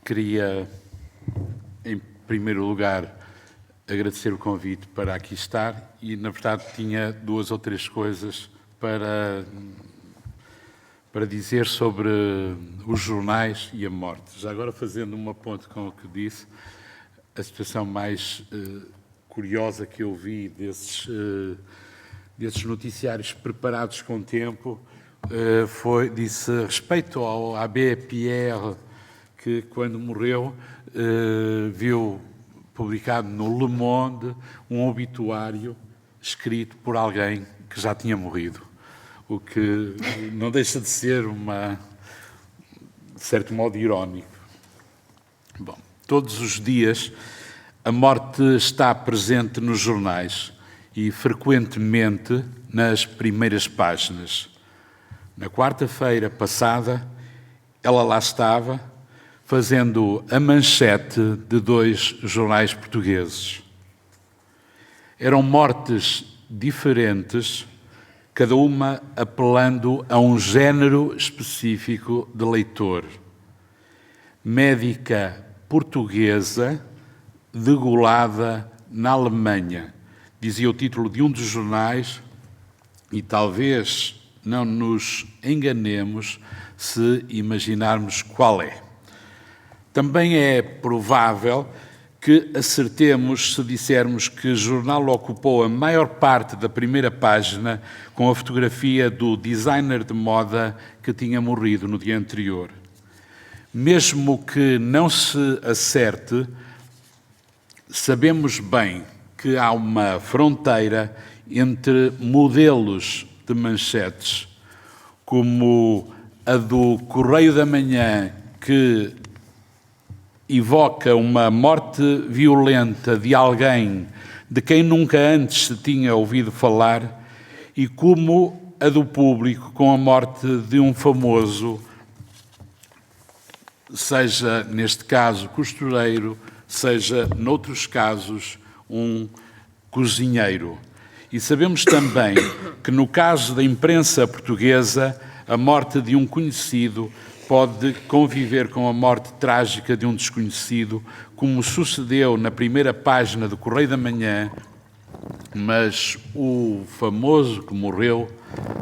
Queria, em primeiro lugar, agradecer o convite para aqui estar e, na verdade, tinha 2 ou 3 coisas para dizer sobre os jornais e a morte. Já agora, fazendo uma ponte com o que disse, a situação mais curiosa que eu vi desses noticiários preparados com tempo disse respeito ao Abbé Pierre, que quando morreu viu publicado no Le Monde um obituário escrito por alguém que já tinha morrido, o que não deixa de ser de certo modo irónico. Bom, todos os dias a morte está presente nos jornais e frequentemente nas primeiras páginas. Na quarta-feira passada, ela lá estava, fazendo a manchete de 2 jornais portugueses. Eram mortes diferentes, cada uma apelando a um género específico de leitor. Médica portuguesa degolada na Alemanha, dizia o título de um dos jornais, e talvez não nos enganemos se imaginarmos qual é. Também é provável que acertemos se dissermos que o jornal ocupou a maior parte da primeira página com a fotografia do designer de moda que tinha morrido no dia anterior. Mesmo que não se acerte, sabemos bem que há uma fronteira entre modelos de manchetes, como a do Correio da Manhã, que evoca uma morte violenta de alguém de quem nunca antes se tinha ouvido falar, e como a do Público, com a morte de um famoso, seja neste caso costureiro, seja noutros casos um cozinheiro. E sabemos também que no caso da imprensa portuguesa, a morte de um conhecido pode conviver com a morte trágica de um desconhecido, como sucedeu na primeira página do Correio da Manhã, mas o famoso que morreu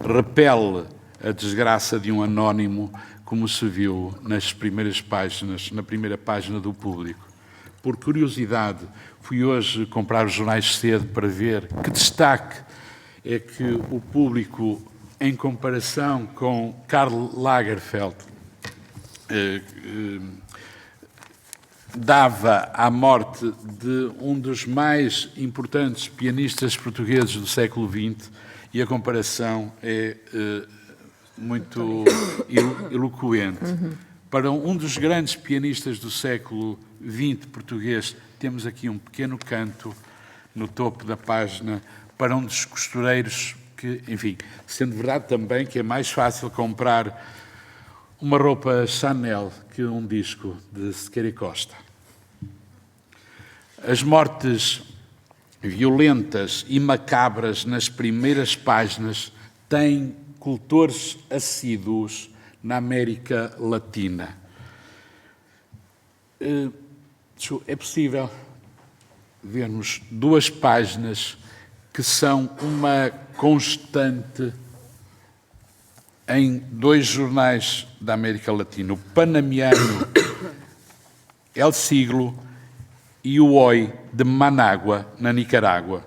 repele a desgraça de um anónimo, como se viu nas primeiras páginas, na primeira página do Público. Por curiosidade, fui hoje comprar os jornais cedo para ver que destaque é que o Público, em comparação com Karl Lagerfeld, dava à morte de um dos mais importantes pianistas portugueses do século XX, e a comparação é muito eloquente. Para um dos grandes pianistas do século XX português, temos aqui um pequeno canto no topo da página para um dos costureiros que, enfim, sendo verdade também que é mais fácil comprar uma roupa Chanel que um disco de Sequeira e Costa. As mortes violentas e macabras nas primeiras páginas têm cultores assíduos na América Latina. É possível vermos 2 páginas que são uma constante em 2 jornais da América Latina, o panamiano El Siglo e o Hoy de Manágua, na Nicarágua.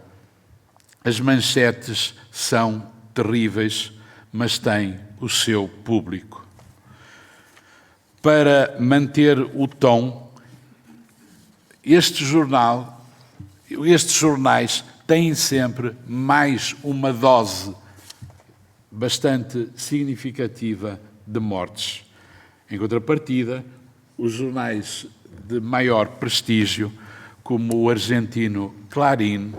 As manchetes são terríveis, mas têm o seu público. Para manter o tom, estes jornais têm sempre mais uma dose bastante significativa de mortes. Em contrapartida, os jornais de maior prestígio, como o argentino Clarín,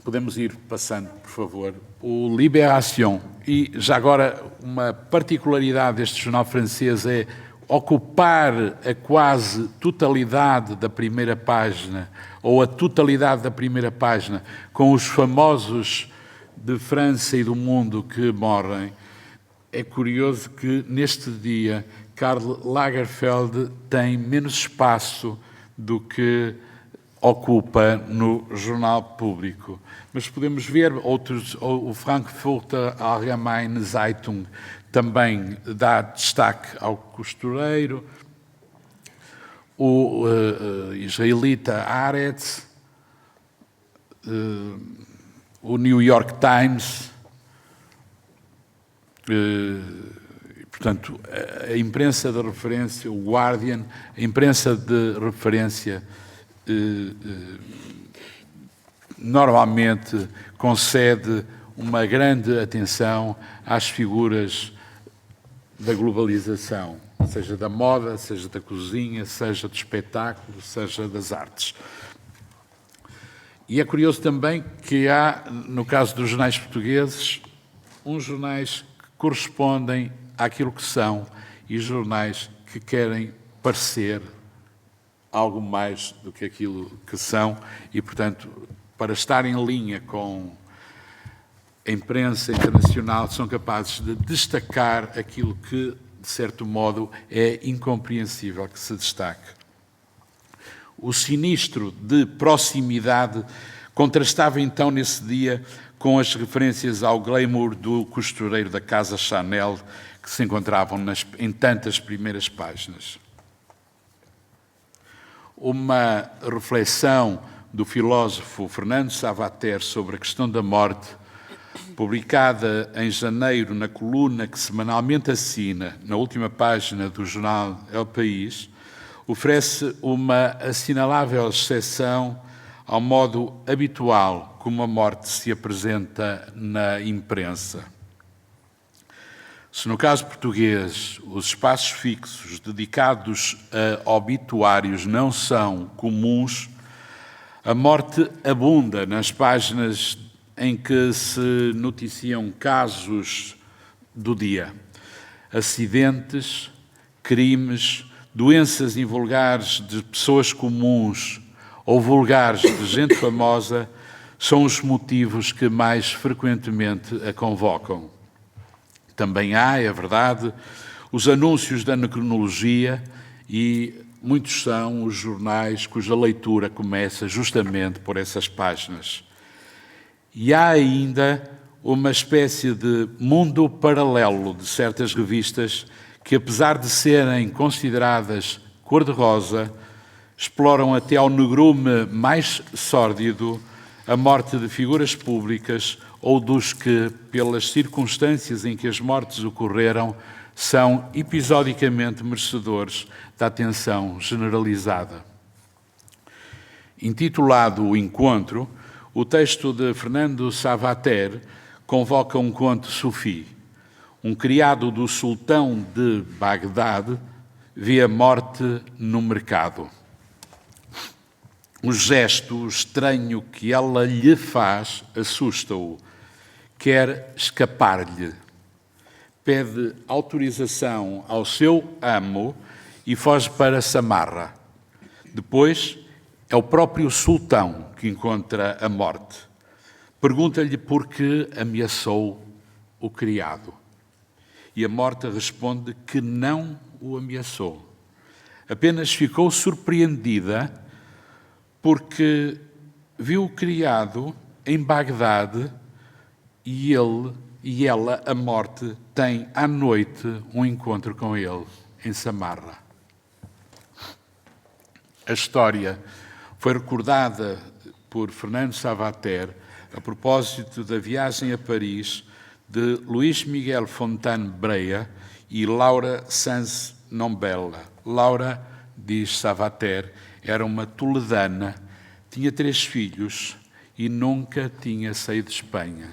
podemos ir passando, por favor, o Libération, e já agora uma particularidade deste jornal francês é ocupar a quase totalidade da primeira página, ou a totalidade da primeira página, com os famosos de França e do mundo que morrem, é curioso que neste dia Karl Lagerfeld tem menos espaço do que ocupa no jornal público. Mas podemos ver outros, o Frankfurter Allgemeine Zeitung também dá destaque ao costureiro, o israelita Haaretz, o New York Times, portanto, a imprensa de referência, o Guardian, a imprensa de referência normalmente concede uma grande atenção às figuras da globalização, seja da moda, seja da cozinha, seja do espetáculo, seja das artes. E é curioso também que há, no caso dos jornais portugueses, uns jornais que correspondem àquilo que são e jornais que querem parecer algo mais do que aquilo que são e, portanto, para estar em linha com a imprensa internacional, são capazes de destacar aquilo que, de certo modo, é incompreensível que se destaque. O sinistro de proximidade contrastava então nesse dia com as referências ao glamour do costureiro da Casa Chanel que se encontravam em tantas primeiras páginas. Uma reflexão do filósofo Fernando Savater sobre a questão da morte, publicada em janeiro na coluna que semanalmente assina, na última página do jornal El País, oferece uma assinalável exceção ao modo habitual como a morte se apresenta na imprensa. Se no caso português os espaços fixos dedicados a obituários não são comuns, a morte abunda nas páginas em que se noticiam casos do dia. Acidentes, crimes, doenças invulgares de pessoas comuns ou vulgares de gente famosa são os motivos que mais frequentemente a convocam. Também há, é verdade, os anúncios da necronologia e muitos são os jornais cuja leitura começa justamente por essas páginas. E há ainda uma espécie de mundo paralelo de certas revistas que, apesar de serem consideradas cor-de-rosa, exploram até ao negrume mais sórdido a morte de figuras públicas ou dos que, pelas circunstâncias em que as mortes ocorreram, são episodicamente merecedores da atenção generalizada. Intitulado O Encontro, o texto de Fernando Savater convoca um conto sufi. Um criado do sultão de Bagdade vê a morte no mercado. O gesto estranho que ela lhe faz assusta-o. Quer escapar-lhe. Pede autorização ao seu amo e foge para Samarra. Depois, é o próprio sultão que encontra a morte. Pergunta-lhe por que ameaçou o criado. E a morte responde que não o ameaçou. Apenas ficou surpreendida porque viu o criado em Bagdade e ela, a morte, tem à noite um encontro com ele em Samarra. A história foi recordada por Fernando Savater a propósito da viagem a Paris de Luís Miguel Fontane Breia e Laura Sanz Nombela. Laura, diz Savater, era uma toledana, tinha 3 filhos e nunca tinha saído de Espanha.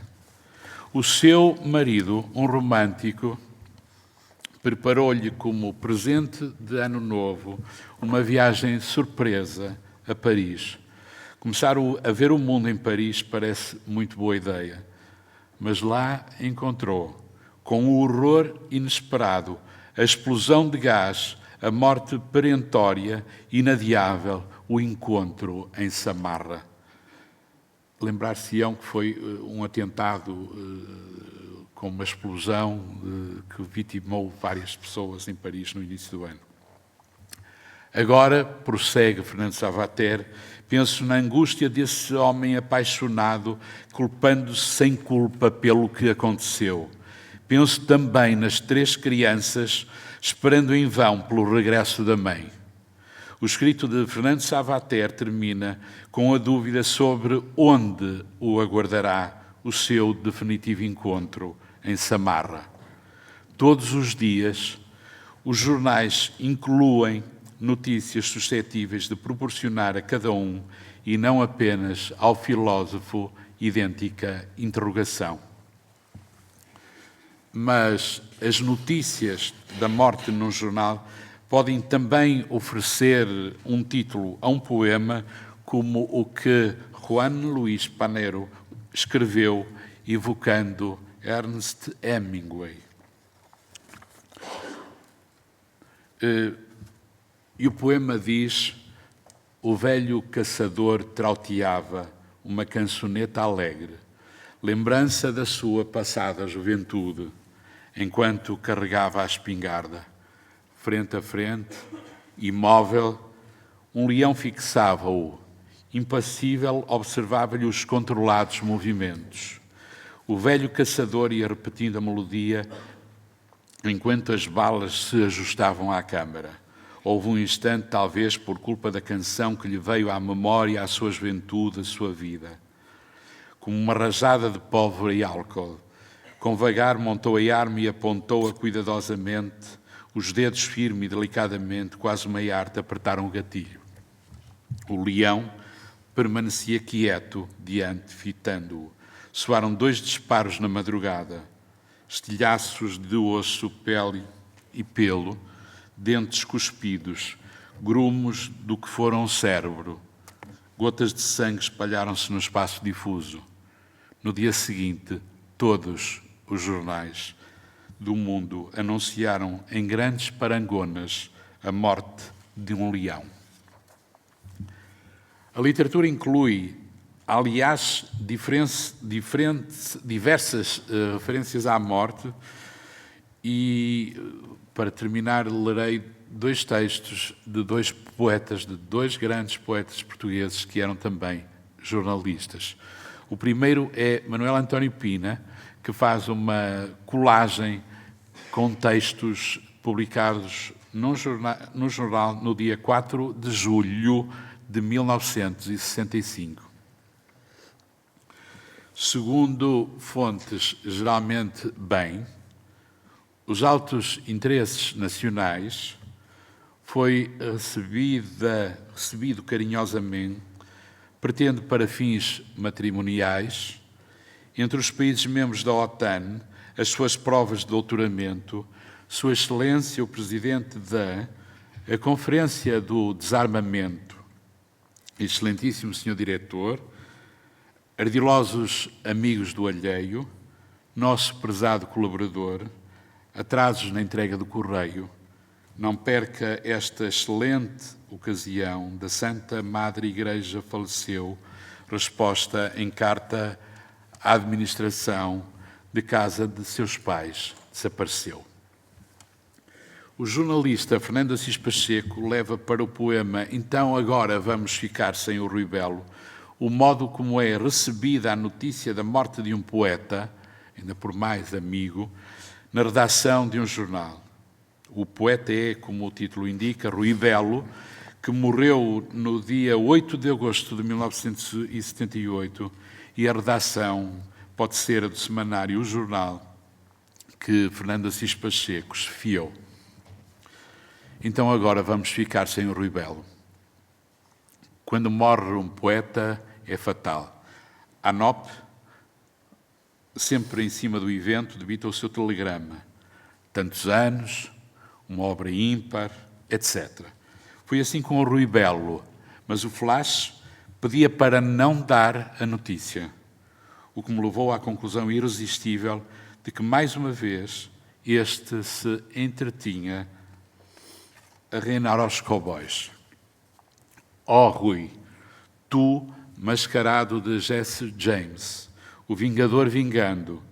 O seu marido, um romântico, preparou-lhe como presente de Ano Novo uma viagem surpresa a Paris. Começar a ver o mundo em Paris parece muito boa ideia, mas lá encontrou, com um horror inesperado, a explosão de gás, a morte perentória, inadiável, o encontro em Samarra. Lembrar-se-ão que foi um atentado com uma explosão que vitimou várias pessoas em Paris no início do ano. Agora, prossegue Fernando Savater, penso na angústia desse homem apaixonado, culpando-se sem culpa pelo que aconteceu. Penso também nas 3 crianças esperando em vão pelo regresso da mãe. O escrito de Fernando Savater termina com a dúvida sobre onde o aguardará o seu definitivo encontro em Samarra. Todos os dias, os jornais incluem notícias suscetíveis de proporcionar a cada um, e não apenas ao filósofo, idêntica interrogação. Mas as notícias da morte num jornal podem também oferecer um título a um poema, como o que Juan Luis Panero escreveu evocando Ernest Hemingway. E o poema diz: o velho caçador trauteava uma cançoneta alegre, lembrança da sua passada juventude, enquanto carregava a espingarda. Frente a frente, imóvel, um leão fixava-o. Impassível, observava-lhe os controlados movimentos. O velho caçador ia repetindo a melodia enquanto as balas se ajustavam à câmara. Houve um instante, talvez por culpa da canção, que lhe veio à memória a sua juventude, a sua vida. Como uma rajada de pólvora e álcool, com vagar montou a arma e apontou-a cuidadosamente, os dedos firme e delicadamente, quase uma arte, apertaram o gatilho. O leão permanecia quieto diante, fitando-o. Soaram 2 disparos na madrugada, estilhaços de osso, pele e pelo, dentes cuspidos, grumos do que fora um cérebro. Gotas de sangue espalharam-se no espaço difuso. No dia seguinte, todos os jornais do mundo anunciaram em grandes parangonas a morte de um leão. A literatura inclui, aliás, diversas referências à morte e, para terminar, lerei 2 textos de 2 poetas, de 2 grandes poetas portugueses que eram também jornalistas. O primeiro é Manuel António Pina, que faz uma colagem com textos publicados no jornal no dia 4 de julho de 1965. Segundo fontes geralmente bem, os altos interesses nacionais foi recebido carinhosamente, pretende para fins matrimoniais, entre os países membros da OTAN, as suas provas de doutoramento, Sua Excelência, o Presidente da Conferência do Desarmamento, Excelentíssimo Senhor Diretor, ardilosos amigos do alheio, nosso prezado colaborador, atrasos na entrega do correio, não perca esta excelente ocasião, da Santa Madre Igreja faleceu, resposta em carta à administração de casa de seus pais, desapareceu. O jornalista Fernando Assis Pacheco leva para o poema Então Agora Vamos Ficar Sem o Rui Belo o modo como é recebida a notícia da morte de um poeta, ainda por mais amigo, na redação de um jornal. O poeta é, como o título indica, Rui Belo, que morreu no dia 8 de agosto de 1978, e a redação pode ser a do semanário O Jornal, que Fernando Assis Pacheco esfiou. Então agora vamos ficar sem o Rui Belo. Quando morre um poeta, é fatal. A NOP, sempre em cima do evento, debita o seu telegrama. Tantos anos, uma obra ímpar, etc. Foi assim com o Rui Belo, mas o Flash pedia para não dar a notícia, o que me levou à conclusão irresistível de que, mais uma vez, este se entretinha a reinar aos cowboys. Ó Rui, tu, mascarado de Jesse James, o vingador vingando,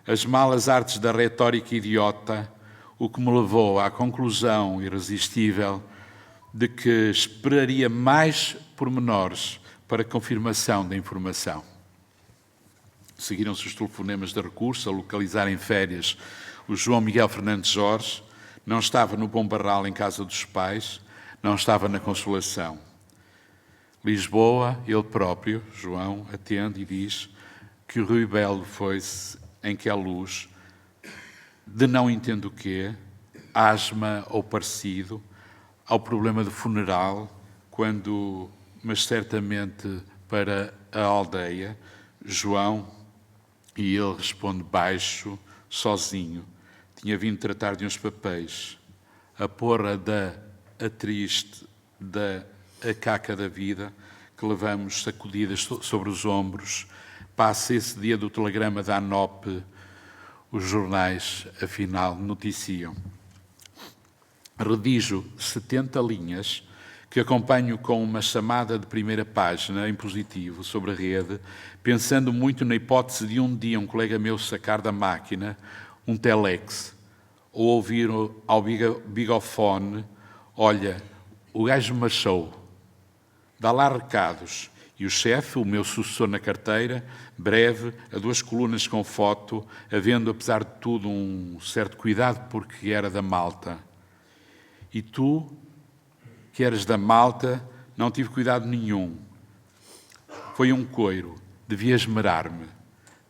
as malas artes da retórica idiota, o que me levou à conclusão irresistível de que esperaria mais pormenores para confirmação da informação. Seguiram-se os telefonemas de recurso a localizar em férias o João Miguel Fernandes Jorge. Não estava no Bom Barral em casa dos pais, não estava na Consolação. Lisboa, ele próprio, João, atende e diz que o Rui Belo foi-se em que a luz, de não entendo o quê, asma ou parecido, ao problema do funeral, quando, mas certamente para a aldeia, João, e ele responde baixo, sozinho, tinha vindo tratar de uns papéis. A porra da triste, da caca da vida, que levamos sacudidas sobre os ombros, passa esse dia do telegrama da ANOP, os jornais, afinal, noticiam. Redijo 70 linhas que acompanho com uma chamada de primeira página em positivo sobre a rede, pensando muito na hipótese de um dia um colega meu sacar da máquina um telex ou ouvir ao bigofone: olha, o gajo machou, dá lá recados. E o chefe, o meu sucessor na carteira, breve, a 2 colunas com foto, havendo, apesar de tudo, um certo cuidado porque era da Malta. E tu, que eras da Malta, não tive cuidado nenhum. Foi um coiro, devia esmerar-me,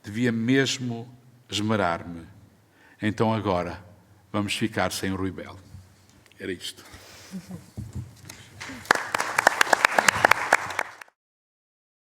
devia mesmo esmerar-me. Então agora vamos ficar sem o Rui Belo. Era isto.